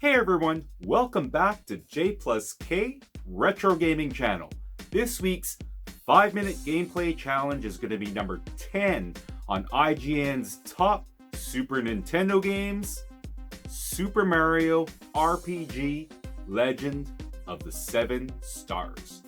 Hey everyone, welcome back to J+K Retro Gaming Channel. This week's 5-minute gameplay challenge is going to be number 10 on IGN's top Super Nintendo games, Super Mario RPG Legend of the Seven Stars.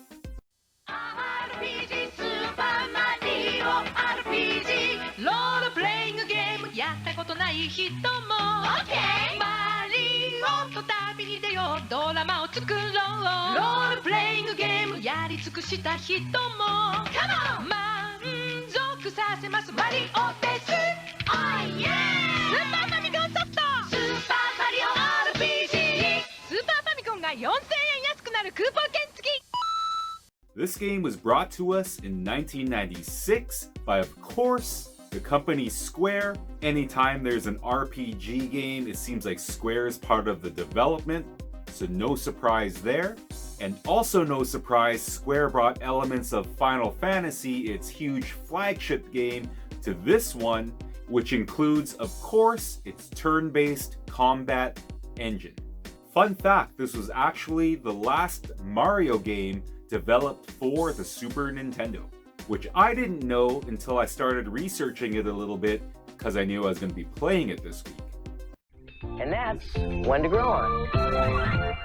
RPG スーパーマリオ RPG ロールプレイングゲームやったことない人も OK マリオと旅に出ようドラマを作ろうロールプレイングゲームやり尽くした人も Come on 満足させますマリオです Oh yeah スーパーファミコンソフトスーパーマリオ RPG スーパーファミコンが4000円安くなるクーポン券付き This game was brought to us in 1996 by, of course, the company Square. Anytime there's an RPG game, it seems like Square is part of the development, so no surprise there. And also no surprise, Square brought elements of Final Fantasy, its huge flagship game, to this one, which includes, of course, its turn-based combat engine. Fun fact, this was actually the last Mario game developed for the Super Nintendo, which I didn't know until I started researching it a little bit because I knew I was going to be playing it this week. And that's one to grow on.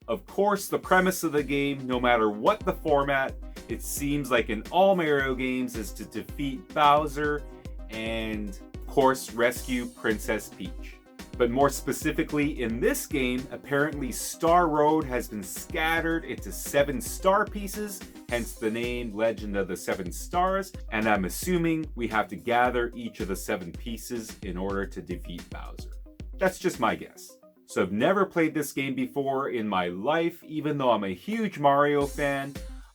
Of course, the premise of the game, no matter what the format, it seems like in all Mario games, is to defeat Bowser and, of course, rescue Princess Peach. But more specifically, in this game, apparently Star Road has been scattered into 7 star pieces, hence the name Legend of the Seven Stars, and I'm assuming we have to gather each of the 7 pieces in order to defeat Bowser. That's just my guess. So I've never played this game before in my life, even though I'm a huge Mario fan.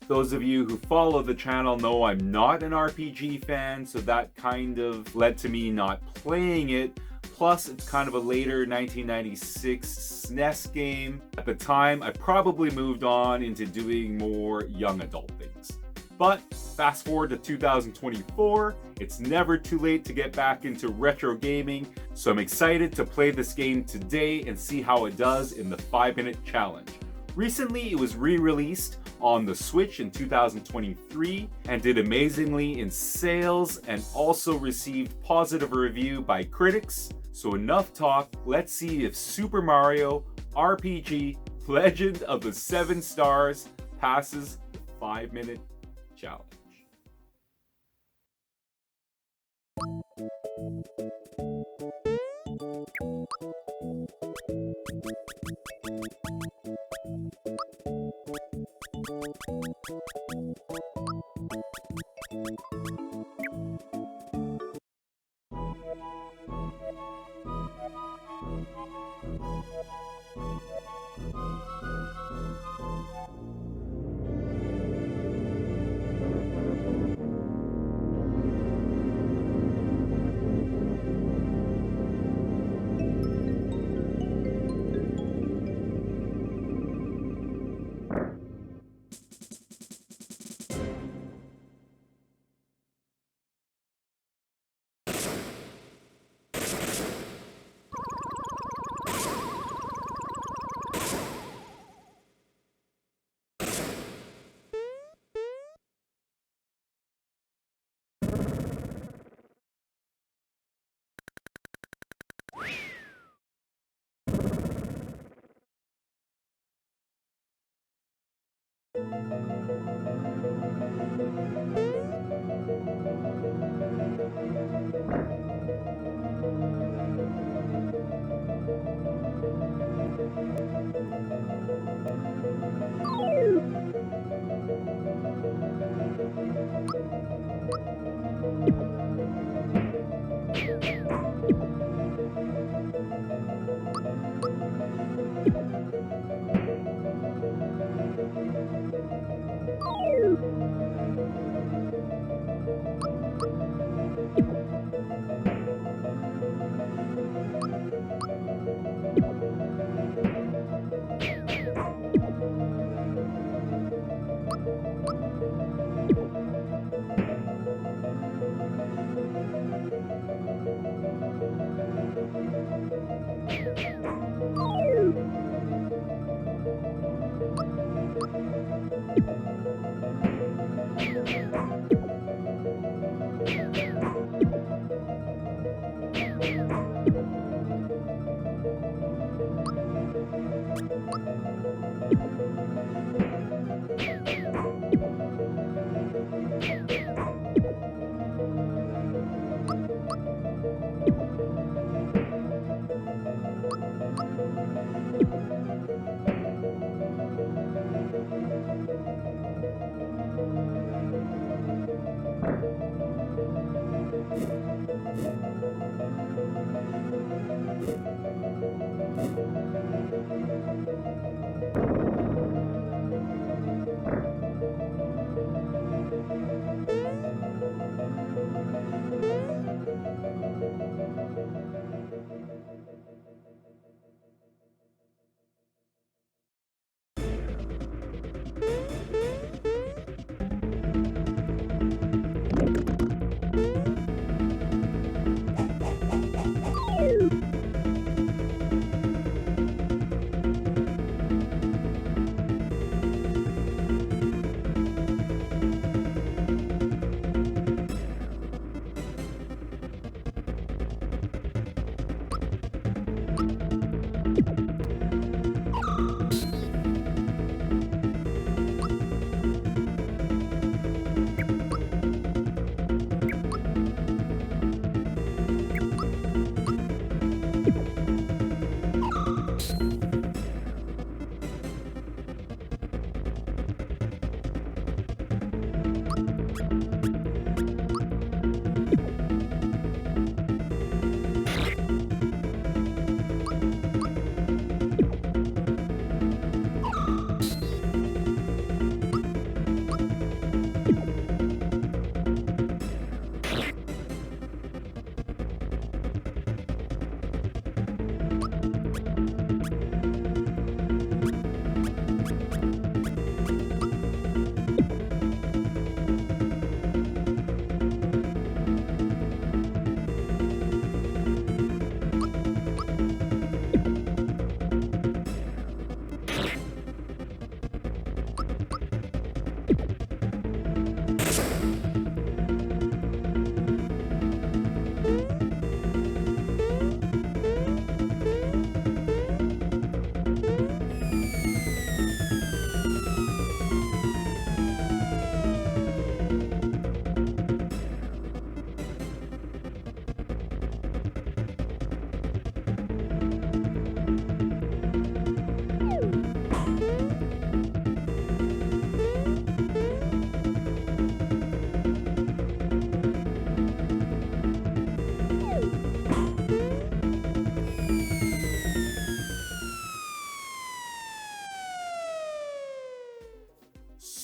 Those of you who follow the channel know I'm not an RPG fan, so that kind of led to me not playing it. Plus, it's kind of a later 1996 SNES game. At the time, I probably moved on into doing more young adult things. But fast forward to 2024, it's never too late to get back into retro gaming, so I'm excited to play this game today and see how it does in the 5-minute challenge. Recently, it was re-released on the Switch in 2023 and did amazingly in sales and also received positive review by critics. So enough talk, let's see if Super Mario RPG Legend of the Seven Stars passes the 5-minute challenge.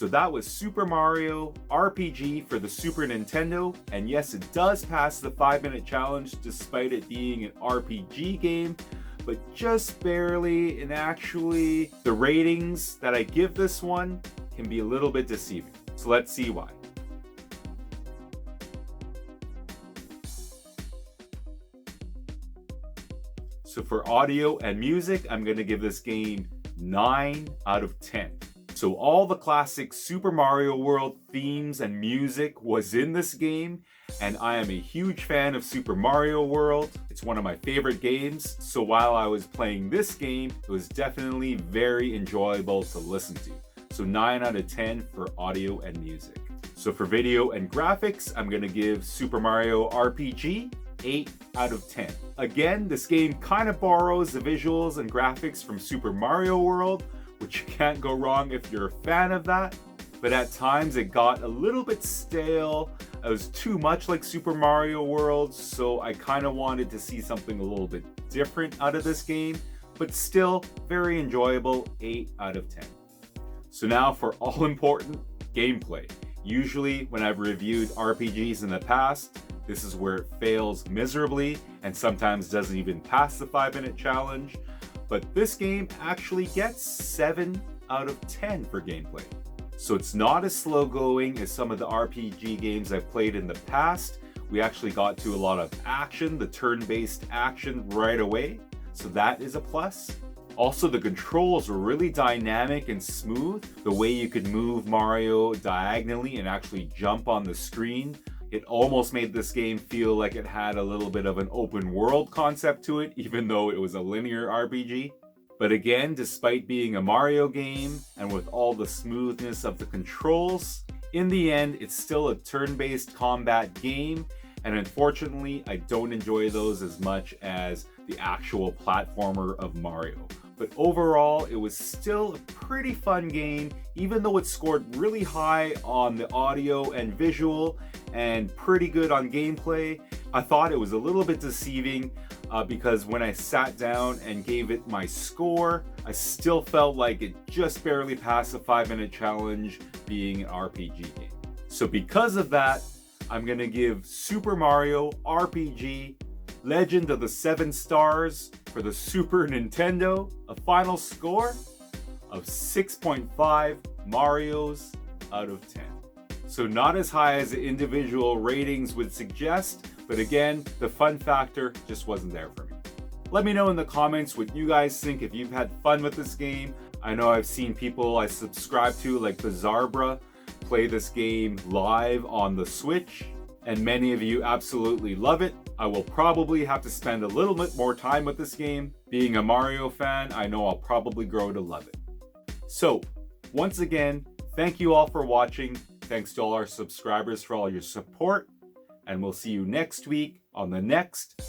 So that was Super Mario RPG for the Super Nintendo, and yes, it does pass the 5-minute challenge despite it being an RPG game, but just barely, and actually the ratings that I give this one can be a little bit deceiving. So let's see why. So for audio and music, I'm going to give this game 9 out of 10. So all the classic Super Mario World themes and music was in this game, and I am a huge fan of Super Mario World. It's one of my favorite games, so while I was playing this game, it was definitely very enjoyable to listen to. So 9 out of 10 for audio and music. So for video and graphics, I'm going to give Super Mario RPG 8 out of 10. Again, this game kind of borrows the visuals and graphics from Super Mario World, which you can't go wrong if you're a fan of that. But at times it got a little bit stale. It was too much like Super Mario World, so I kind of wanted to see something a little bit different out of this game, but still very enjoyable, 8 out of 10. So now for all important gameplay. Usually when I've reviewed RPGs in the past, this is where it fails miserably and sometimes doesn't even pass the 5-minute challenge. But this game actually gets 7 out of 10 for gameplay. So it's not as slow going as some of the RPG games I've played in the past. We actually got to a lot of action, the turn-based action right away. So that is a plus. Also, the controls were really dynamic and smooth. The way you could move Mario diagonally and actually jump on the screen. It almost made this game feel like it had a little bit of an open world concept to it, even though it was a linear RPG. But again, despite being a Mario game and with all the smoothness of the controls, in the end, it's still a turn-based combat game. And unfortunately, I don't enjoy those as much as the actual platformer of Mario. But overall, it was still a pretty fun game, even though it scored really high on the audio and visual and pretty good on gameplay. I thought it was a little bit deceiving because when I sat down and gave it my score, I still felt like it just barely passed the 5-minute challenge being an RPG game. So because of that, I'm gonna give Super Mario RPG Legend of the 7 Stars for the Super Nintendo a final score of 6.5 Marios out of 10. So not as high as the individual ratings would suggest, but again, the fun factor just wasn't there for me. Let me know in the comments what you guys think, if you've had fun with this game. I know I've seen people I subscribe to, like Bizarbra, play this game live on the Switch, and many of you absolutely love it. I will probably have to spend a little bit more time with this game. Being a Mario fan, I know I'll probably grow to love it. So, once again, thank you all for watching. Thanks to all our subscribers for all your support. And we'll see you next week on the next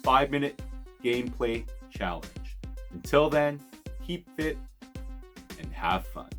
5-minute gameplay challenge. Until then, keep fit and have fun.